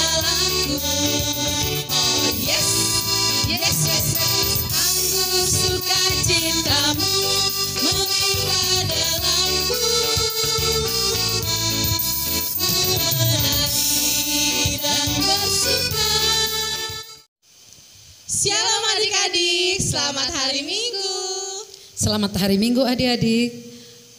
dalamku. Oh yes, yes, yes, yes. Anggur sukacitamu melimpah dalamku. Menari dan bersuka. Shalom adik-adik, selamat hari Minggu. Selamat hari Minggu adik-adik.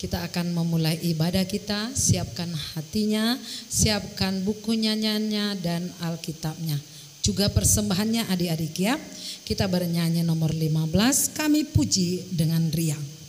Kita akan memulai ibadah kita. Siapkan hatinya, siapkan buku nyanyiannya dan Alkitabnya. Juga persembahannya adik-adik ya. Kita bernyanyi nomor 15, Kami Puji dengan Riang.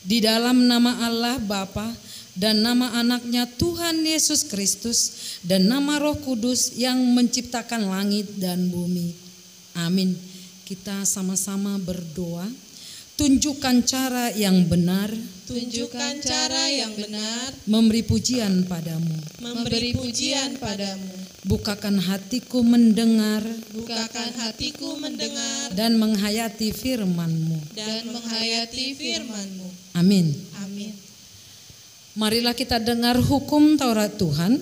Di dalam nama Allah Bapa dan nama anaknya Tuhan Yesus Kristus dan nama Roh Kudus yang menciptakan langit dan bumi. Amin. Kita sama-sama berdoa. Tunjukkan cara yang benar. Tunjukkan cara yang benar. Memberi pujian padamu. Memberi pujian padamu. Bukakan hatiku mendengar. Bukakan hatiku mendengar. Dan menghayati firman-Mu. Dan menghayati firman-Mu. Amin. Amin. Marilah kita dengar hukum Taurat Tuhan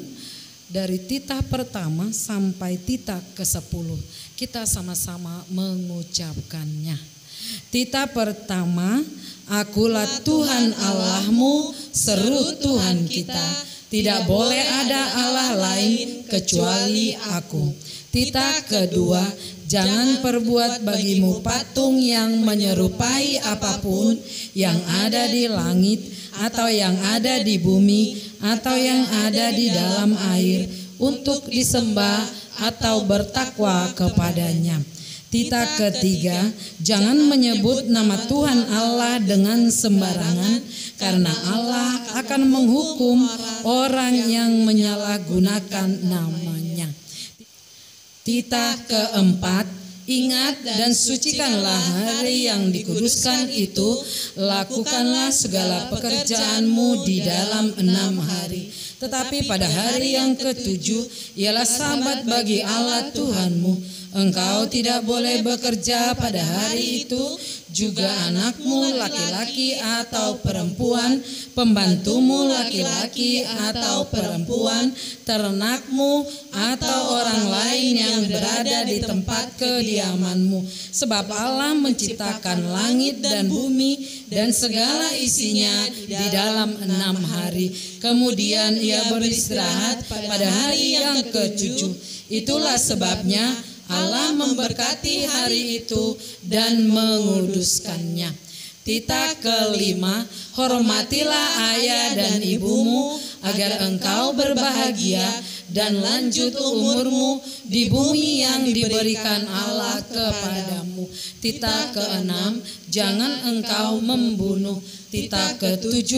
dari titah pertama sampai titah ke-10. Kita sama-sama mengucapkannya. Titah pertama, Akulah Tuhan Allahmu, seru Tuhan kita. Tidak boleh ada Allah lain kecuali Aku. Titah kedua, jangan perbuat bagimu patung yang menyerupai apapun yang ada di langit atau yang ada di bumi atau yang ada di dalam air untuk disembah atau bertakwa kepadanya. Titah ketiga, jangan menyebut nama Tuhan Allah dengan sembarangan, karena Allah akan menghukum orang yang menyalahgunakan namanya. Titah keempat, ingat dan sucikanlah hari yang dikuduskan itu, lakukanlah segala pekerjaanmu di dalam 6 hari. Tetapi pada hari yang ke-7 ialah Sabat bagi Allah Tuhanmu. Engkau tidak boleh bekerja pada hari itu, juga anakmu laki-laki atau perempuan, pembantumu laki-laki atau perempuan, ternakmu atau orang lain yang berada di tempat kediamanmu. Sebab Allah menciptakan langit dan bumi dan segala isinya di dalam 6 hari. Kemudian Ia beristirahat pada hari yang ke-7. Itulah sebabnya Allah memberkati hari itu dan menguduskannya. Titah kelima, hormatilah ayah dan ibumu agar engkau berbahagia dan lanjut umurmu di bumi yang diberikan Allah kepadamu. Titah keenam, jangan engkau membunuh. Titah ke-7,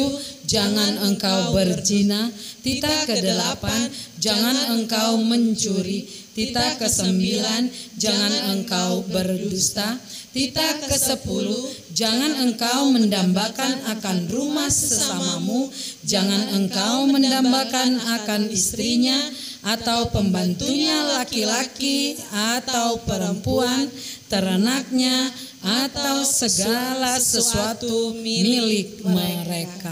jangan engkau berzina. Titah ke-8, jangan engkau mencuri. Titah ke-9, jangan engkau berdusta. Titah ke-10, jangan engkau mendambakan akan rumah sesamamu. Jangan engkau mendambakan akan istrinya atau pembantunya laki-laki atau perempuan, ternaknya atau segala sesuatu milik mereka.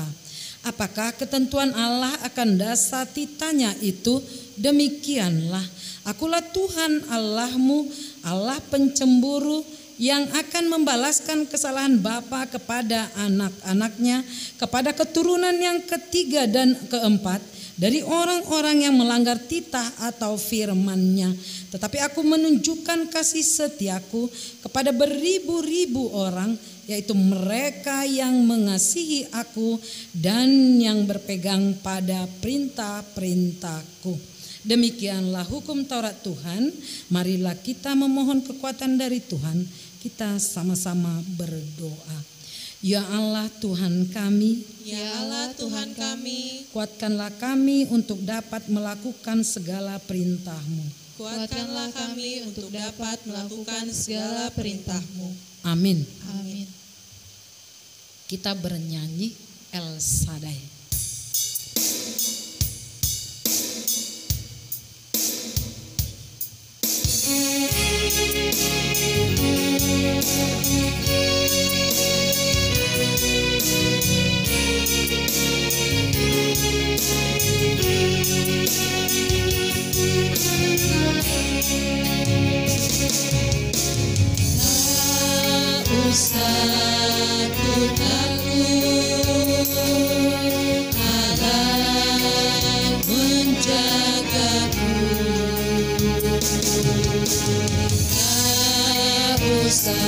Apakah ketentuan Allah akan dasar titahnya itu? Demikianlah, Akulah Tuhan Allahmu, Allah pencemburu yang akan membalaskan kesalahan bapa kepada anak-anaknya, kepada keturunan yang ketiga dan keempat dari orang-orang yang melanggar titah atau firman-Nya. Tetapi aku menunjukkan kasih setiaku kepada beribu-ribu orang, yaitu mereka yang mengasihi aku dan yang berpegang pada perintah-perintahku. Demikianlah hukum Taurat Tuhan. Marilah kita memohon kekuatan dari Tuhan. Kita sama-sama berdoa. Ya Allah Tuhan kami, Ya Allah Tuhan kami, kuatkanlah kami untuk dapat melakukan segala perintah-Mu. kuatkanlah kami untuk dapat melakukan segala perintah-Mu. Amin. Amin. Kita bernyanyi El Shaddai. Tak usah ku takut, Allah menjagaku. Tak usah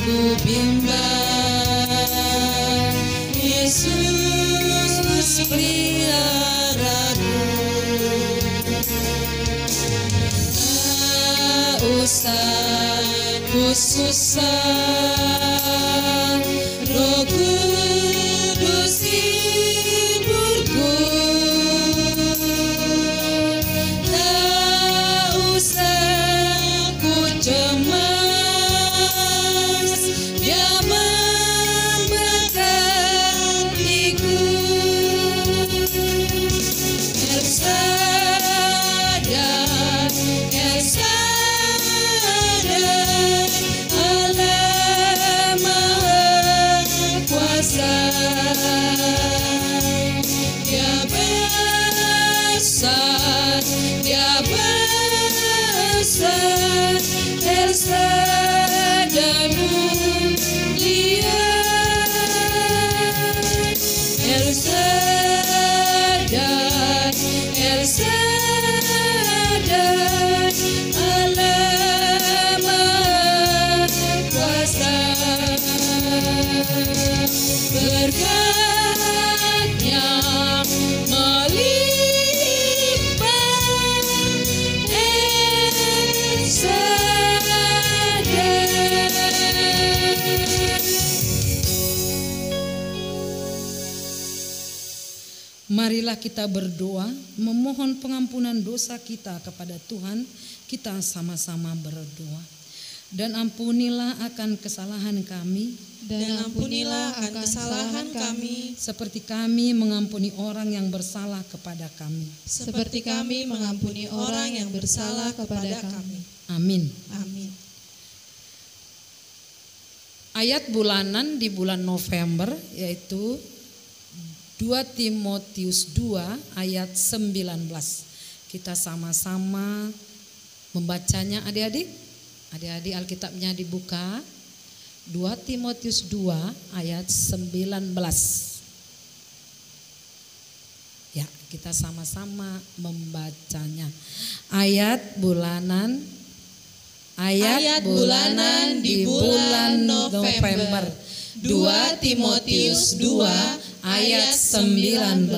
ku bimbang, Yesus peliharaku. Tak usah ku susah, Roh Kudus hiburku. Tak usah ku cemas, Dia memberkatiku. El Shaddai, El Shaddai, Allah Maha Kuasa. Dia besar, Dia besar, El Shaddai mulia. El Shaddai, El Shaddai, Allah Maha Kuasa. Berkat-Nya melimpah, El Shaddai. Marilah kita berdoa, memohon pengampunan dosa kita kepada Tuhan. Kita sama-sama berdoa. Dan ampunilah akan kesalahan kami, Dan ampunilah akan kesalahan kami, seperti kami mengampuni orang yang bersalah kepada kami. seperti kami mengampuni orang yang bersalah kepada kami. Amin. Amin. Ayat bulanan di bulan November yaitu 2 Timotius 2 ayat 19. Kita sama-sama membacanya adik-adik. Adik-adik Alkitabnya dibuka. 2 Timotius 2 ayat 19. Ya, kita sama-sama membacanya. Ayat bulanan di bulan November. 2 Timotius 2 ayat 19.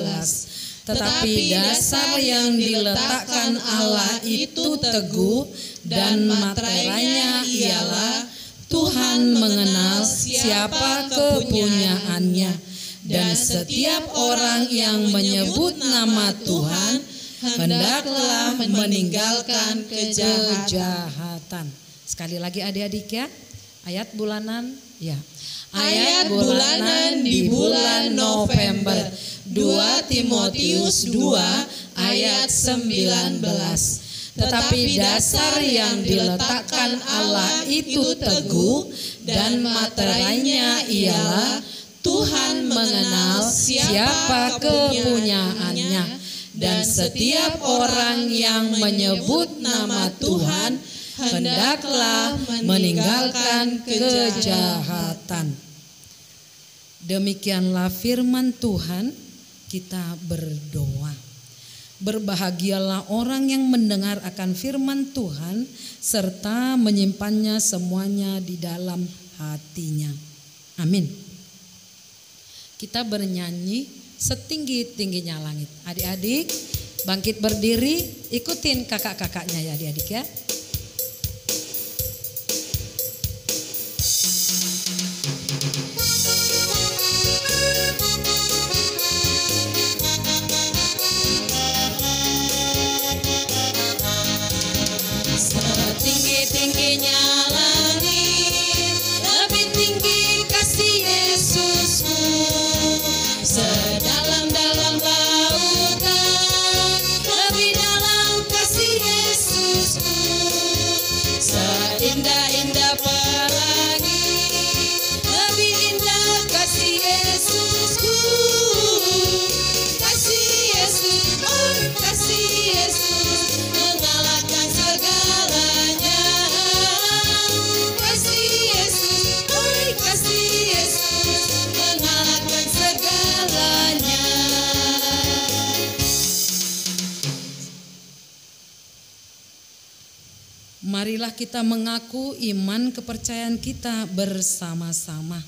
Tetapi dasar yang diletakkan Allah itu teguh, dan materainya ialah Tuhan mengenal siapa kepunyaannya, dan setiap orang yang menyebut nama Tuhan hendaklah meninggalkan kejahatan. Sekali lagi adik-adik ya, ayat bulanan ya. Ayat bulanan di bulan November. 2 Timotius 2 ayat 19. Tetapi dasar yang diletakkan Allah itu teguh, dan materainya ialah Tuhan mengenal siapa kepunyaannya, dan setiap orang yang menyebut nama Tuhan hendaklah meninggalkan kejahatan. Demikianlah firman Tuhan, kita berdoa. Berbahagialah orang yang mendengar akan firman Tuhan serta menyimpannya semuanya di dalam hatinya. Amin. Kita bernyanyi setinggi-tingginya langit. Adik-adik bangkit berdiri, ikutin kakak-kakaknya ya adik-adik ya. Setinggi-tingginya langit, lebih tinggi kasih Yesusku. Sedalam-dalam lautan, lebih dalam kasih Yesusku. Seindah-indah pelangi, lebih indah kasih Yesusku. Kasih Yesus, oh kasih Yesus, mengalahkan segalanya. Kasih Yesus, oh kasih Yesus, mengalahkan segalanya. Marilah kita mengaku iman kepercayaan kita bersama-sama.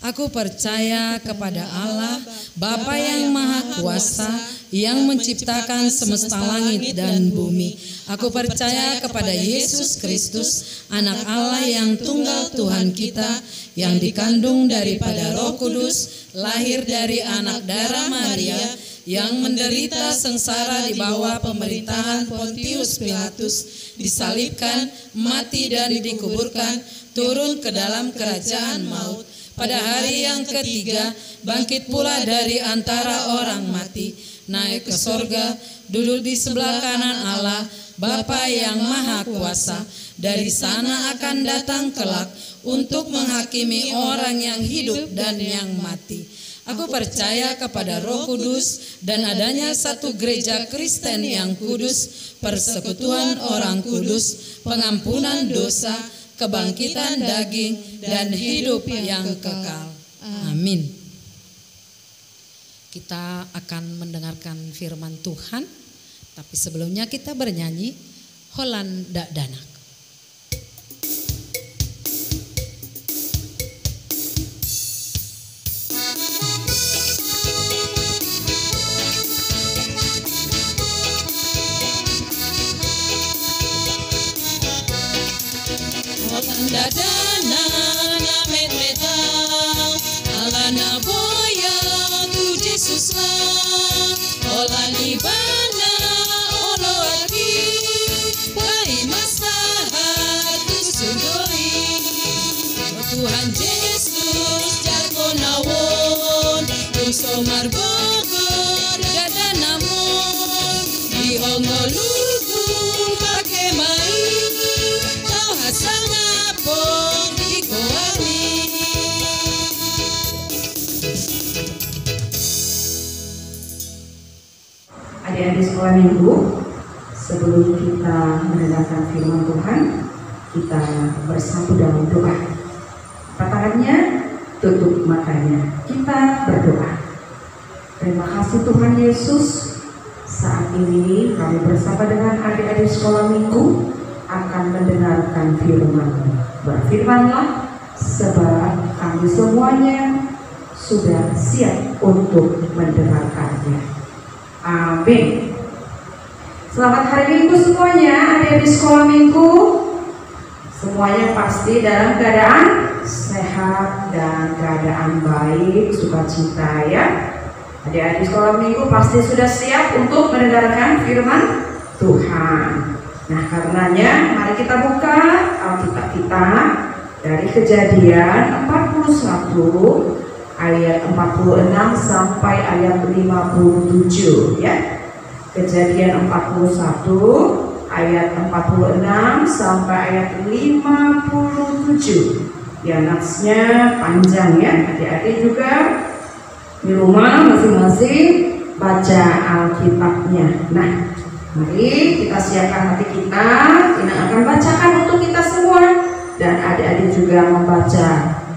Aku percaya kepada Allah, Bapa yang Maha Kuasa, yang menciptakan semesta langit dan bumi. Aku percaya kepada Yesus Kristus, Anak Allah yang tunggal Tuhan kita, yang dikandung daripada Roh Kudus, lahir dari anak darah Maria, yang menderita sengsara di bawah pemerintahan Pontius Pilatus, disalibkan, mati dan dikuburkan, turun ke dalam kerajaan maut. Pada hari yang ketiga, bangkit pula dari antara orang mati, naik ke sorga, duduk di sebelah kanan Allah, Bapa yang Maha Kuasa. Dari sana akan datang kelak untuk menghakimi orang yang hidup dan yang mati. Aku percaya kepada Roh Kudus dan adanya satu gereja Kristen yang kudus, persekutuan orang kudus, pengampunan dosa, kebangkitan daging, dan hidup yang kekal. Amin. Kita akan mendengarkan firman Tuhan, tapi sebelumnya kita bernyanyi Holanda Danak. Holanda Danak na metmetang, alana boya tu Jesus lang. Holani bana ono aki, bai maslahat tu sugoi. Tuhan Yesus jago nawon, tu somar bogor gada namon. Di ongoluku pake mai, tau hasanga pong di goami. Adik-adik sekolah minggu, sebelum kita mendengarkan firman Tuhan, kita bersatu dalam doa. Tangannya, tutup matanya, kita berdoa. Terima kasih Tuhan Yesus, saat ini kami bersama dengan adik-adik sekolah minggu akan mendengarkan firman-Mu. Berfirmanlah, sebab kami semuanya sudah siap untuk mendengarkannya. Amin. Selamat hari Minggu semuanya, adik-adik sekolah minggu. Semuanya pasti dalam keadaan sehat dan keadaan baik, sukacita ya. Adik-adik sekolah minggu pasti sudah siap untuk mendengarkan firman Tuhan. Nah, karenanya mari kita buka Alkitab kita dari Kejadian 41 ayat 46 sampai ayat 57 ya. Kejadian 41 ayat 46 sampai ayat 57. Ya, natsnya panjang ya. Adik-adik juga di rumah masing-masing baca Alkitabnya. Nah, Mari kita siapkan hati kita. Ina akan bacakan untuk kita semua, dan adik-adik juga membaca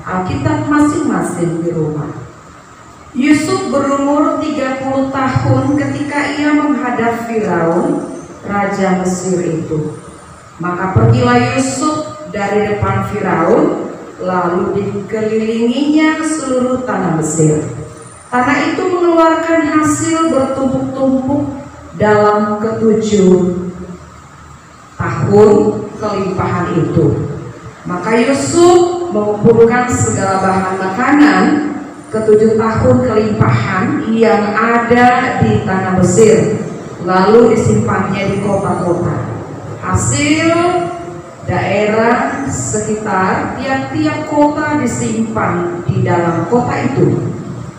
Alkitab masing-masing di rumah. Yusuf berumur 30 tahun ketika ia menghadap Firaun, raja Mesir itu. Maka pergilah Yusuf dari depan Firaun, lalu dikelilinginya seluruh tanah Mesir. Tanah itu mengeluarkan hasil bertumpuk-tumpuk dalam ke-7 tahun kelimpahan itu. Maka Yusuf mengumpulkan segala bahan makanan ke-7 tahun kelimpahan yang ada di tanah Mesir, lalu disimpannya di kota-kota. Hasil daerah sekitar tiap-tiap kota disimpan di dalam kota itu.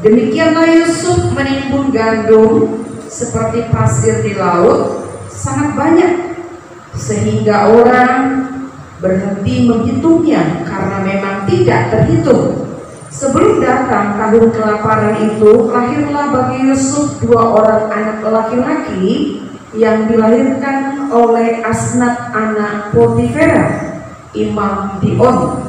Demikianlah Yusuf menimbun gandum seperti pasir di laut, sangat banyak, sehingga orang berhenti menghitungnya karena memang tidak terhitung. Sebelum datang tahun kelaparan itu, lahirlah bagi Yusuf 2 orang anak laki-laki yang dilahirkan oleh Asnat anak Potifera, imam di On.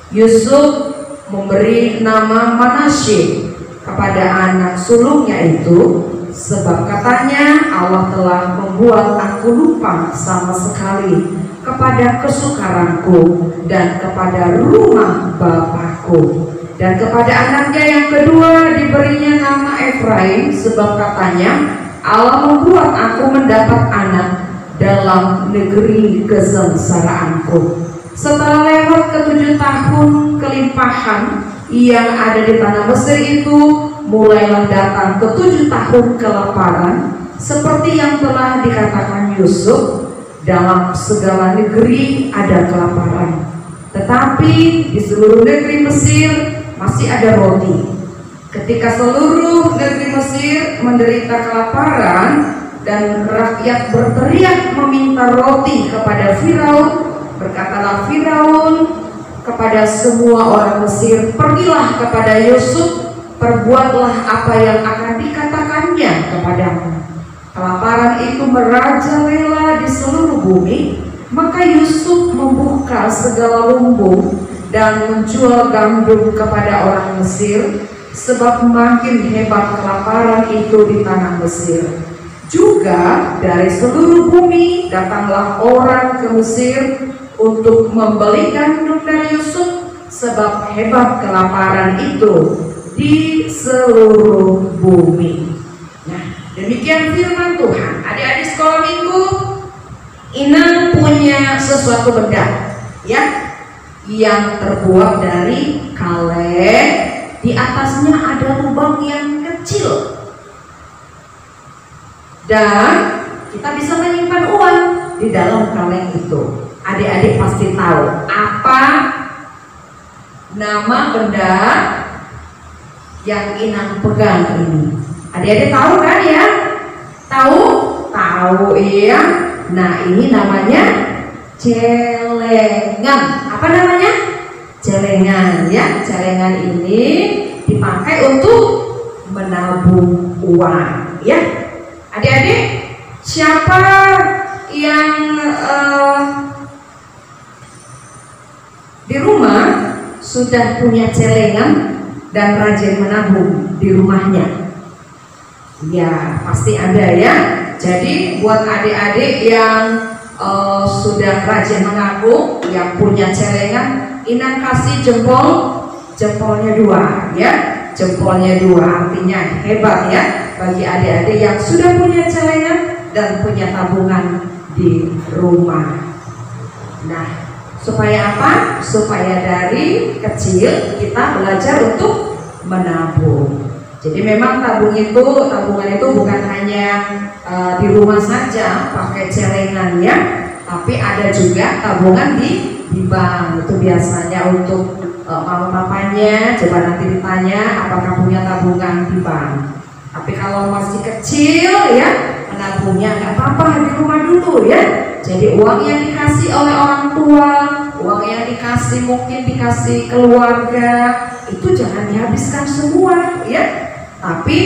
Yusuf memberi nama Manasye kepada anak sulungnya itu, sebab katanya, Allah telah membuat aku lupa sama sekali kepada kesukaranku dan kepada rumah bapakku. Dan kepada anaknya yang kedua diberinya nama Efraim, sebab katanya, Allah membuat aku mendapat anak dalam negeri kesengsaraanku. Setelah lewat ke-7 tahun kelimpahan yang ada di tanah Mesir itu, mulailah datang ke-7 tahun kelaparan, seperti yang telah dikatakan Yusuf, dalam segala negeri ada kelaparan. Tetapi di seluruh negeri Mesir masih ada roti. Ketika seluruh negeri Mesir menderita kelaparan dan rakyat berteriak meminta roti kepada Firaun, berkatalah Firaun kepada semua orang Mesir, pergilah kepada Yusuf, perbuatlah apa yang akan dikatakannya kepadamu. Kelaparan itu merajalela di seluruh bumi, maka Yusuf membuka segala lumbung dan menjual gandum kepada orang Mesir, sebab makin hebat kelaparan itu di tanah Mesir. Juga dari seluruh bumi datanglah orang ke Mesir untuk membeli gandum dari Yusuf, sebab hebat kelaparan itu di seluruh bumi. Nah, demikian firman Tuhan. Adik-adik sekolah minggu, Ina punya sesuatu benda, ya, yang terbuat dari kaleng. Di atasnya ada lubang yang kecil, dan kita bisa menyimpan uang di dalam kaleng itu. Adik-adik pasti tahu apa nama benda yang Inang pegang ini. Adik-adik tahu kan ya? Tahu? Tahu iya. Nah, ini namanya celengan. Apa namanya? Celengan, ya. Celengan ini dipakai untuk menabung uang, ya. Adik-adik, siapa yang di rumah sudah punya celengan dan rajin menabung di rumahnya? Ya, pasti ada ya. Jadi buat adik-adik yang sudah rajin menabung, yang punya celengan, Inang kasih jempolnya 2 ya. Jempolnya 2 artinya hebat ya bagi adik-adik yang sudah punya celengan dan punya tabungan di rumah. Nah, supaya apa? Supaya dari kecil kita belajar untuk menabung. Jadi memang tabungan itu bukan hanya di rumah saja pakai celengan ya, tapi ada juga tabungan di bank. Itu biasanya untuk mama-papanya. Coba nanti ditanya apakah punya tabungan di bank. Tapi kalau masih kecil ya, menabungnya nggak apa-apa di rumah dulu ya. Jadi uang yang dikasih oleh orang tua, uang yang mungkin dikasih keluarga, itu jangan dihabiskan semua ya. Tapi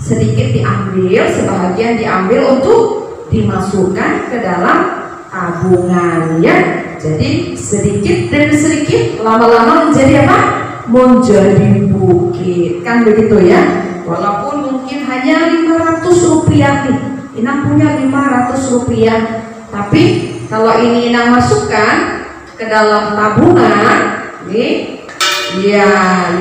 sedikit diambil, sebahagian diambil untuk dimasukkan ke dalam tabungan ya. Jadi sedikit demi sedikit lama-lama menjadi apa? Menjadi bukit, kan begitu ya. Walaupun mungkin hanya 500 rupiah nih, Inang punya 500 rupiah, tapi kalau ini Inang masukkan ke dalam tabungan nih, ya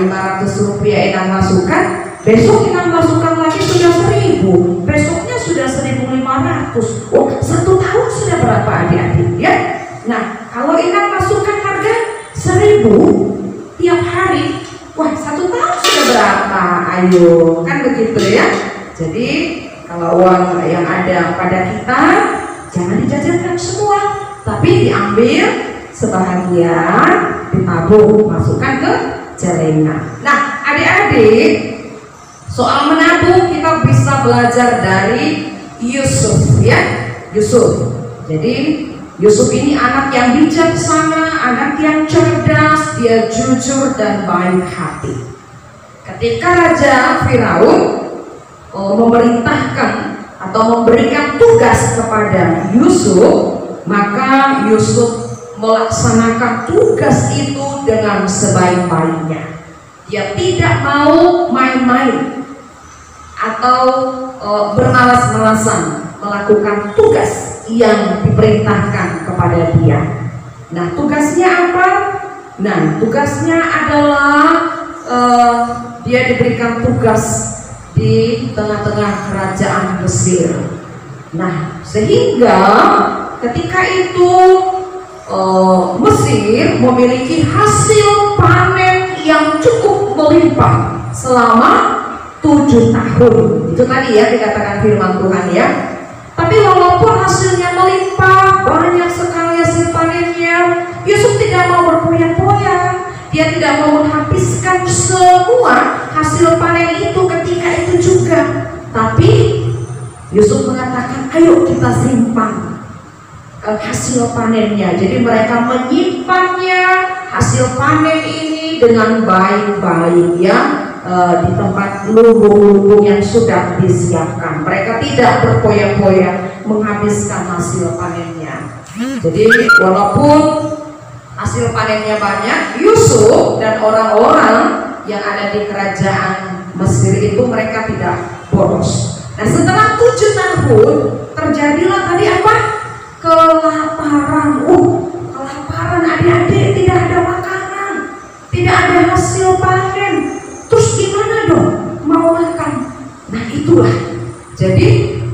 500 rupiah Inang masukkan, besok Inang masukkan lagi sudah 1000, besoknya sudah 1500. Oh, 1 tahun sudah berapa adik-adik ya? Nah, kalau Inang masukkan harga 1000 tiap hari, wah 1 tahun sudah berapa? Ayo, kan begitu ya. Jadi kalau uang yang ada pada kita jangan dijajankan semua, tapi diambil sebahagian, ditabung, masukkan ke celengan. Nah, adik-adik, soal menabung kita bisa belajar dari Yusuf ya. Yusuf. Jadi Yusuf ini anak yang bijaksana, anak yang cerdas, dia jujur dan baik hati. Ketika Raja Firaun memerintahkan atau memberikan tugas kepada Yusuf, maka Yusuf melaksanakan tugas itu dengan sebaik-baiknya. Dia tidak mau main-main atau bermalas-malasan melakukan tugas yang diperintahkan kepada dia. Nah, tugasnya apa? Nah, tugasnya adalah dia diberikan tugas di tengah-tengah kerajaan Mesir. Nah, sehingga ketika itu Mesir memiliki hasil panen yang cukup melimpah selama 7 tahun. Itu tadi ya dikatakan firman Tuhan ya. Tapi walaupun hasilnya melimpah, banyak sekali hasil panennya, Yusuf tidak mau berpoya-poya. Dia tidak mau menghabiskan semua hasil panen itu ketika itu juga. Tapi Yusuf mengatakan, ayo kita simpan hasil panennya. Jadi mereka menyimpannya hasil panen ini dengan baik-baik ya, di tempat lubung-lubung yang sudah disiapkan. Mereka tidak berpoya-poya menghabiskan hasil panennya. Jadi walaupun hasil panennya banyak, Yusuf dan orang-orang yang ada di kerajaan Mesir itu mereka tidak boros. Nah, setelah 7 tahun terjadilah tadi apa? Kelaparan. Kelaparan adik-adik, tidak ada makanan, tidak ada hasil panen. Terus gimana dong mau makan? Nah, itulah. Jadi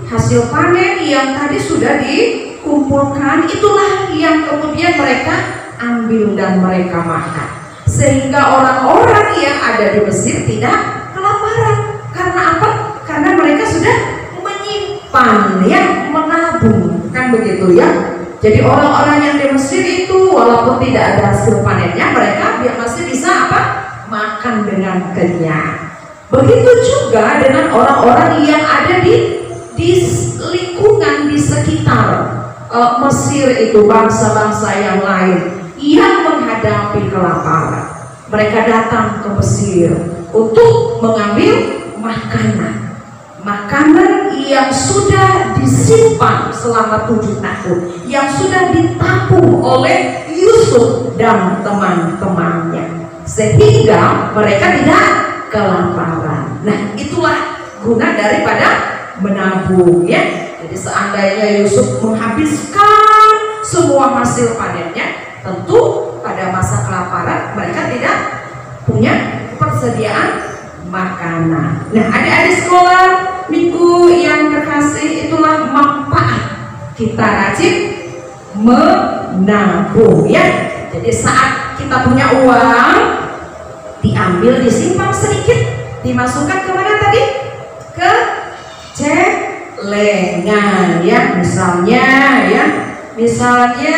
hasil panen yang tadi sudah dikumpulkan, itulah yang kemudian mereka ambil dan mereka makan. Sehingga orang-orang yang ada di Mesir tidak kelaparan. Karena apa? Karena mereka sudah menyimpan ya, menabung, kan begitu ya. Jadi orang-orang yang di Mesir itu walaupun tidak ada hasil panennya, mereka masih bisa apa? Makan dengan kenyang. Begitu juga dengan orang-orang yang ada di lingkungan di sekitar Mesir itu, bangsa-bangsa yang lain yang menghadapi kelaparan. Mereka datang ke Mesir untuk mengambil makanan yang sudah disimpan selama 7 tahun, yang sudah ditabung oleh Yusuf dan teman-temannya, sehingga mereka tidak kelaparan. Nah, itulah guna daripada menabung ya. Jadi seandainya Yusuf menghabiskan semua hasil panennya, tentu pada masa kelaparan mereka tidak punya persediaan makanan. Nah, adik-adik sekolah minggu yang terkasih, itulah manfaat kita rajin menabung ya. Jadi saat kita punya uang, diambil, disimpan sedikit, dimasukkan kemana tadi? Ke celengan ya. Misalnya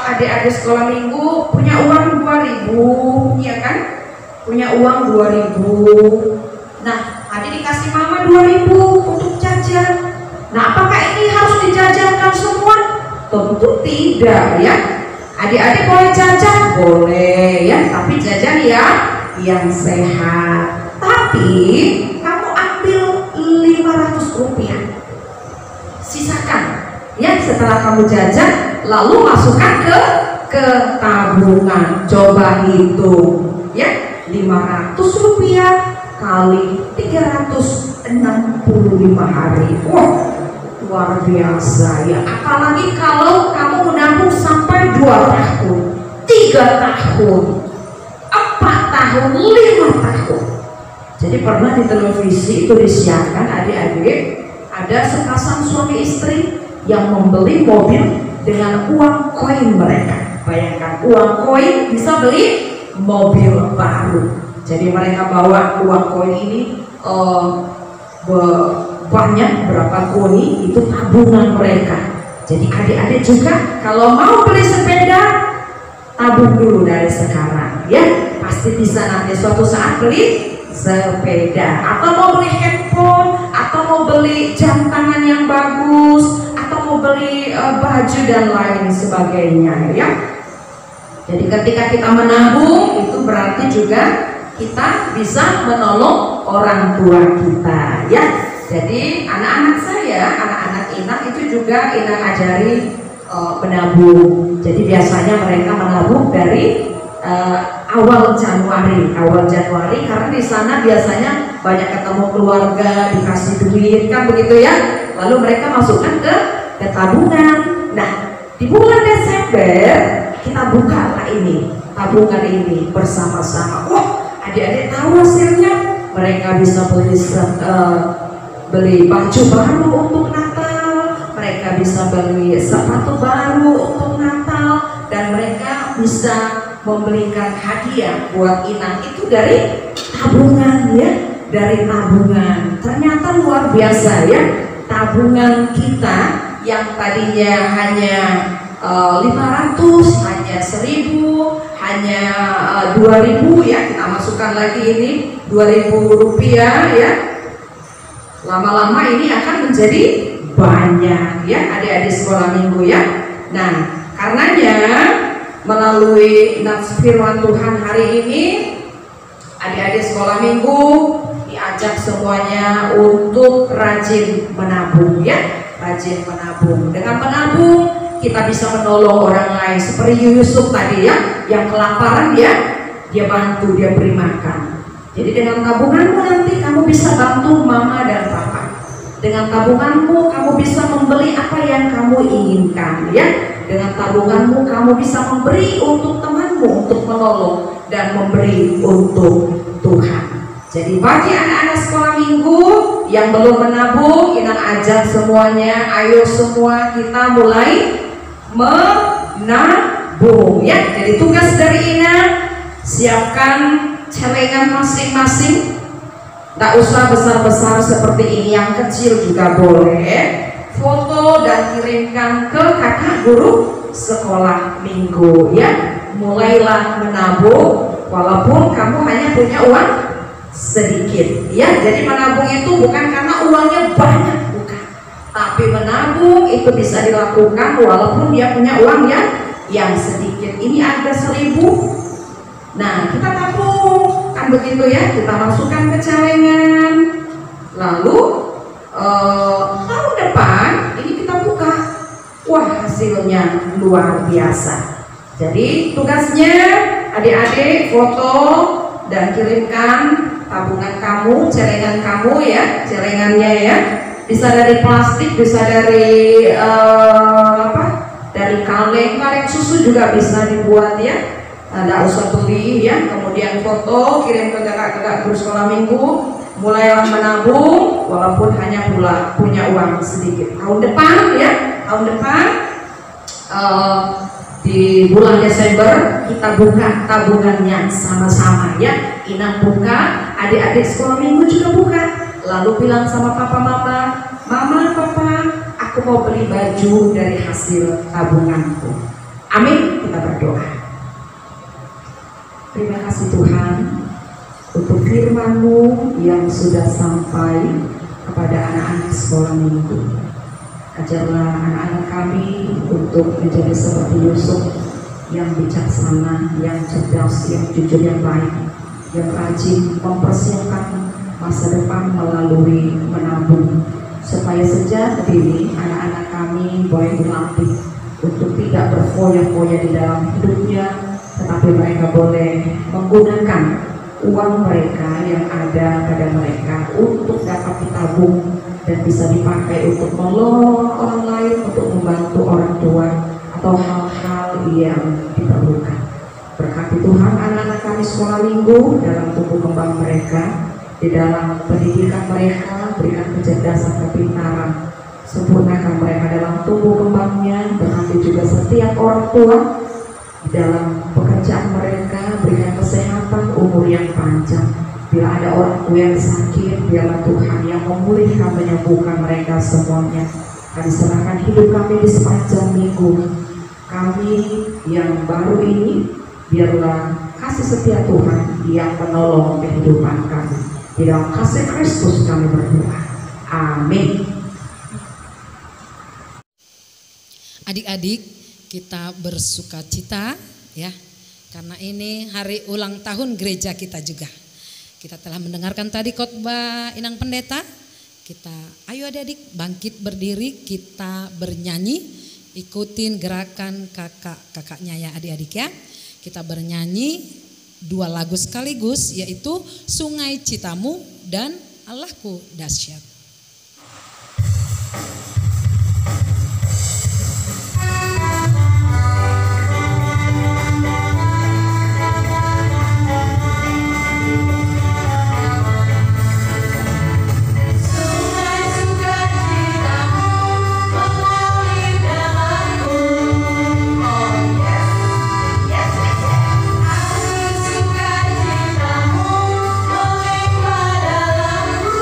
adik-adik sekolah minggu punya uang 2000 ya kan, punya uang 2000. Nah, adik dikasih mama 2000 untuk jajan. Nah, apakah ini harus dijajankan semua? Tentu tidak ya. Adik-adik boleh jajan, boleh ya, tapi jajan ya yang sehat. Tapi kamu ambil 500 rupiah, sisakan ya setelah kamu jajan, lalu masukkan ke tabungan. Coba hitung ya, 500 rupiah kali 365 hari. Wah, luar biasa ya. Apalagi kalau kamu menabung sampai 2 tahun, 3 tahun, 4 tahun, 5 tahun. Jadi pernah di televisi itu disiarkan, adik-adik, ada sepasang suami istri yang membeli mobil dengan uang koin mereka. Bayangkan, uang koin bisa beli mobil baru. Jadi mereka bawa uang koin ini banyak, berapa koin, itu tabungan mereka. Jadi adik-adik juga kalau mau beli sepeda, tabung dulu dari sekarang ya, pasti bisa nanti suatu saat beli sepeda, atau mau beli handphone, atau mau beli jam tangan yang bagus, atau mau beli baju dan lain sebagainya ya. Jadi ketika kita menabung itu berarti juga kita bisa menolong orang tua kita ya. Jadi anak-anak saya, anak-anak Inang itu juga Inang ajari menabung. Jadi biasanya mereka menabung dari awal Januari karena di sana biasanya banyak ketemu keluarga, dikasih duit kan begitu ya, lalu mereka masukkan ke tabungan. Nah di bulan Desember kita buka lah ini tabungan ini bersama-sama. Wah, adik-adik tahu hasilnya, mereka bisa beli baju baru untuk Natal, mereka bisa beli sepatu baru untuk Natal, dan mereka bisa membelikan hadiah buat Inang itu dari tabungan ya, dari tabungan. Ternyata luar biasa ya, tabungan kita yang tadinya hanya 500, hanya 1000, hanya 2000 ya, kita masukkan lagi ini 2000 rupiah ya, lama-lama ini akan menjadi banyak ya adik-adik sekolah minggu ya. Nah karenanya melalui nats firman Tuhan hari ini, adik-adik sekolah minggu diajak semuanya untuk rajin menabung ya, rajin menabung. Dengan menabung kita bisa menolong orang lain, seperti Yusuf tadi ya, yang kelaparan dia bantu, dia beri makan. Jadi dengan tabunganmu nanti kamu bisa bantu mama dan papa. Dengan tabunganmu kamu bisa membeli apa yang kamu inginkan ya. Dengan tabunganmu kamu bisa memberi untuk temanmu, untuk menolong dan memberi untuk Tuhan. Jadi bagi anak-anak sekolah minggu yang belum menabung, Inang ajak semuanya, ayo semua kita mulai menabung ya. Jadi tugas dari Inang, siapkan celengan masing-masing. Tak usah besar-besar seperti ini, yang kecil juga boleh. Foto dan kirimkan ke kakak guru sekolah minggu ya. Mulailah menabung walaupun kamu hanya punya uang sedikit ya. Jadi menabung itu bukan karena uangnya banyak, bukan, tapi menabung itu bisa dilakukan walaupun dia punya uang yang sedikit. Ini ada 1000, nah kita tabung kan begitu ya, kita masukkan ke celengan, lalu tahun depan ini kita buka, wah hasilnya luar biasa. Jadi tugasnya adik-adik foto dan kirimkan tabungan kamu, celengan kamu ya, celengannya ya, bisa dari plastik, bisa dari dari kaleng susu juga bisa dibuat ya. Tidak usah beli ya. Kemudian foto, kirim ke kakak-kakak guru sekolah minggu. Mulailah menabung walaupun hanya punya uang sedikit. Tahun depan ya, tahun depan di bulan Desember kita buka tabungannya sama-sama ya. Inang buka, adik-adik sekolah minggu juga buka. Lalu bilang sama papa mama, mama papa, aku mau beli baju dari hasil tabunganku. Amin, kita berdoa. Terima kasih Tuhan untuk firman-Mu yang sudah sampai kepada anak-anak sekolah minggu. Ajarlah anak-anak kami untuk menjadi seperti Yusuf, yang bijaksana, yang cerdas, yang jujur, yang baik, yang rajin mempersiapkan masa depan melalui menabung. supaya sejak dini anak-anak kami boleh dilatih untuk tidak berfoya-foya di dalam hidupnya, tetapi mereka boleh menggunakan uang mereka yang ada pada mereka untuk dapat ditabung dan bisa dipakai untuk menolong orang lain, untuk membantu orang tua atau hal-hal yang diperlukan. Berkati Tuhan anak-anak kami sekolah minggu dalam tumbuh kembang mereka, di dalam pendidikan mereka, berikan kecerdasan, kepintaran, sempurnakan mereka dalam tumbuh kembangnya. Berkati juga setiap orang tua di dalam pekerjaan mereka, berikan kesehatan, umur yang panjang. Bila ada orang tua yang sakit, biarlah Tuhan yang memulihkan, menyembuhkan mereka semuanya. Kami serahkan hidup kami di sepanjang minggu kami yang baru ini, biarlah kasih setia Tuhan yang menolong kehidupan kami. Di dalam kasih Kristus kami berdoa. Amin. Adik-adik, kita bersuka cita ya, karena ini hari ulang tahun gereja kita juga. Kita telah mendengarkan tadi khotbah Inang Pendeta. Kita ayo adik-adik bangkit berdiri, kita bernyanyi, ikutin gerakan kakak-kakaknya ya adik-adik ya. Kita bernyanyi 2 lagu sekaligus, yaitu Sungai Citamu dan Allahku Dahsyat. Aku suka citamu, melimpah dalamku.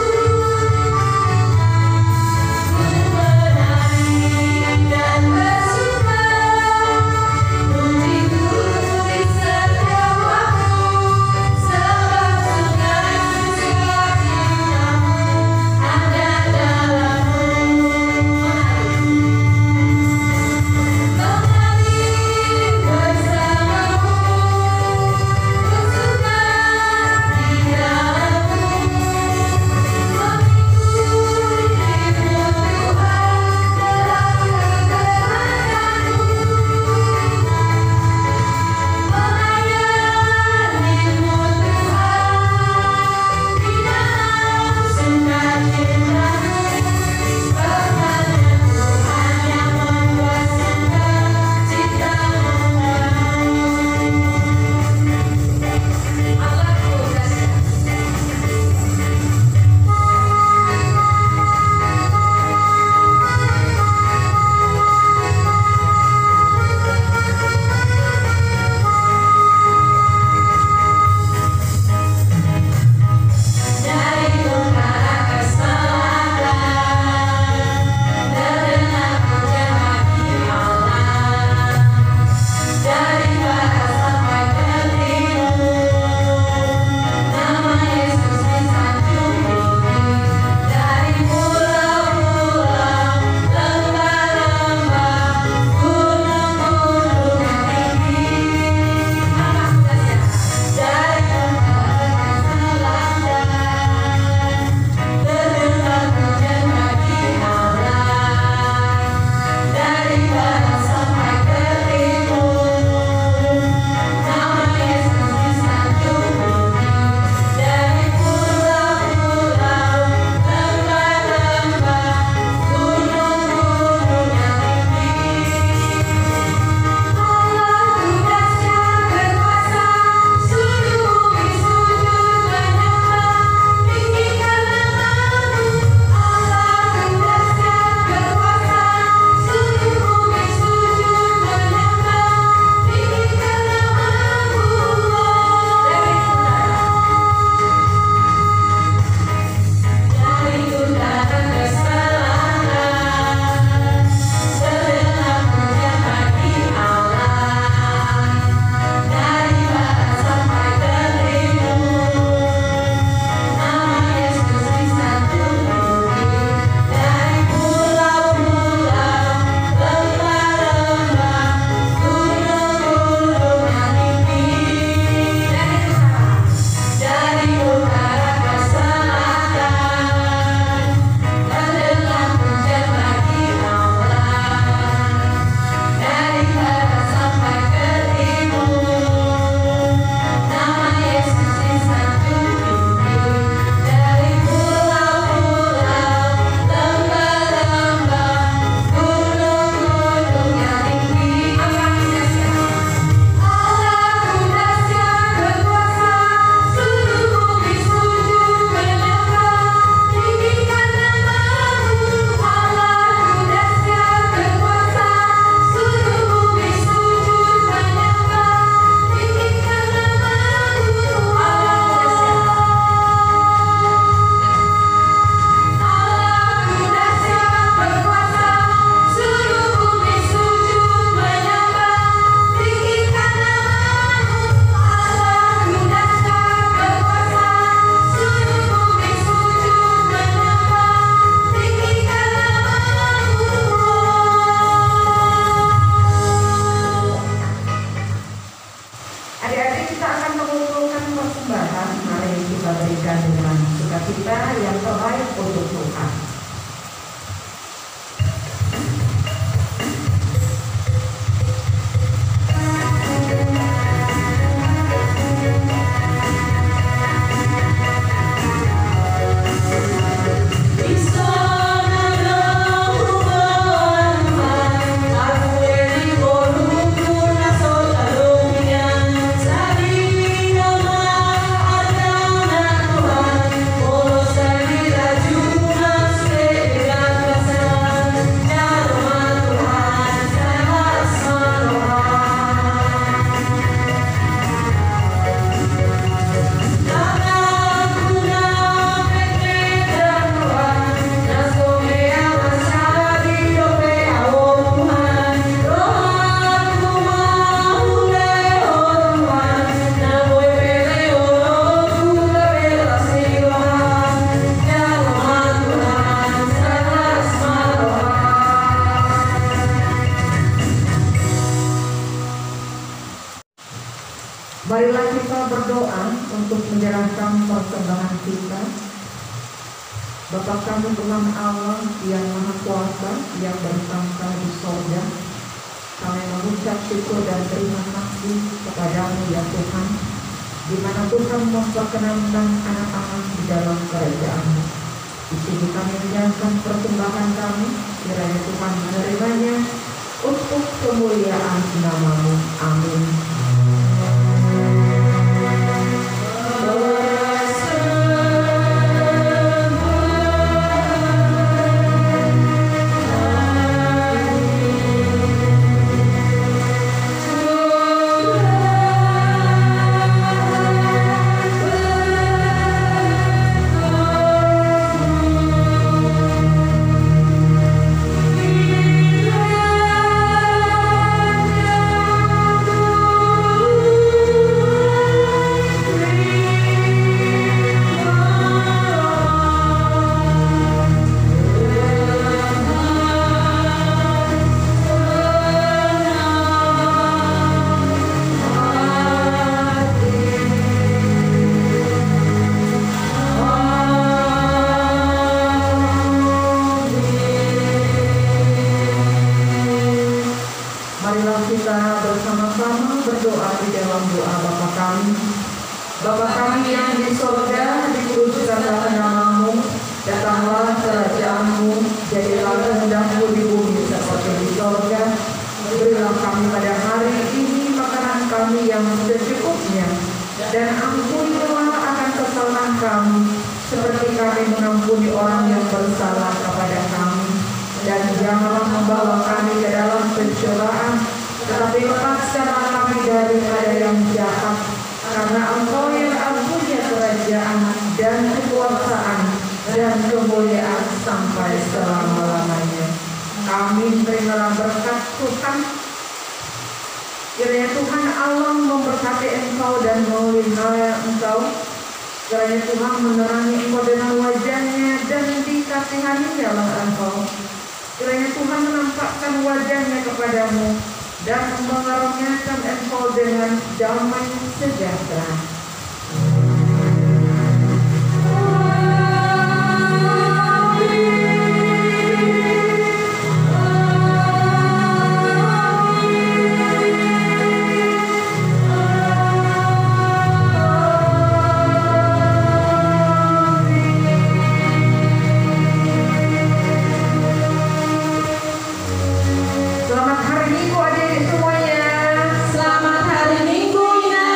kita berikan dengan sukacita yang terbaik untuk Tuhan. Marilah kita berdoa untuk menyerahkan persembahan kita. Bapa kami Tuhan Allah yang Maha Kuasa, yang bersangka di sorga, kami mengucap syukur dan terima kasih kepadamu ya Tuhan, di mana Tuhan memperkenankan anak-anak di dalam kerajaan-Mu. Di sini kami menyerahkan persembahan kami, kiranya Tuhan menerimanya untuk kemuliaan nama-Mu. Amin. Marilah kita bersama-sama berdoa di dalam doa Bapa kami. Bapa kami yang di sorga, dikuduskanlah nama-Mu, datanglah kerajaan-Mu, jadilah kehendak-Mu di bumi seperti di sorga. Berilah kami pada hari ini makanan kami yang secukupnya, dan ampunilah akan kesalahan kami, seperti kami mengampuni orang yang bersalah kepada kami. Dan janganlah membawa kami ke dalam pencobaan, tetapi lepaskanlah kami daripada yang jahat. Karena Engkau yang punya kerajaan dan kekuasaan dan kemuliaan sampai selama-lamanya. Amin. Terimalah berkat Tuhan. Kiranya Tuhan Allah memberkati engkau dan memelihara engkau. Kiranya Tuhan menerangi engkau dengan wajah-Nya dan dikasihaninya oleh engkau. Kiranya Tuhan menampakkan wajah-Nya kepadamu dan mengaruniakan engkau dengan damai sejahtera. Selamat hari Minggu adik-adik semuanya. Selamat hari Minggu, Ina.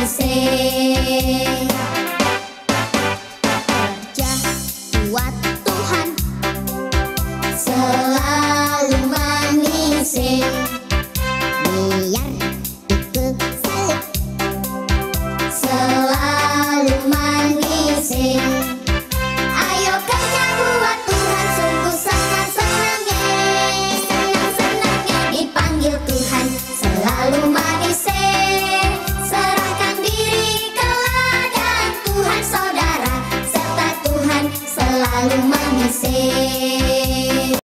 Kerja buat Tuhan, selalu manisih, biar ikut salib, selalu manisih. Ayo kerja buat Tuhan, sungguh sangat senangnya, senang-senangnya dipanggil Tuhan, selalu manisih. Serahkan diri ke ladang Tuhan saudara, serta Tuhan selalu manisih.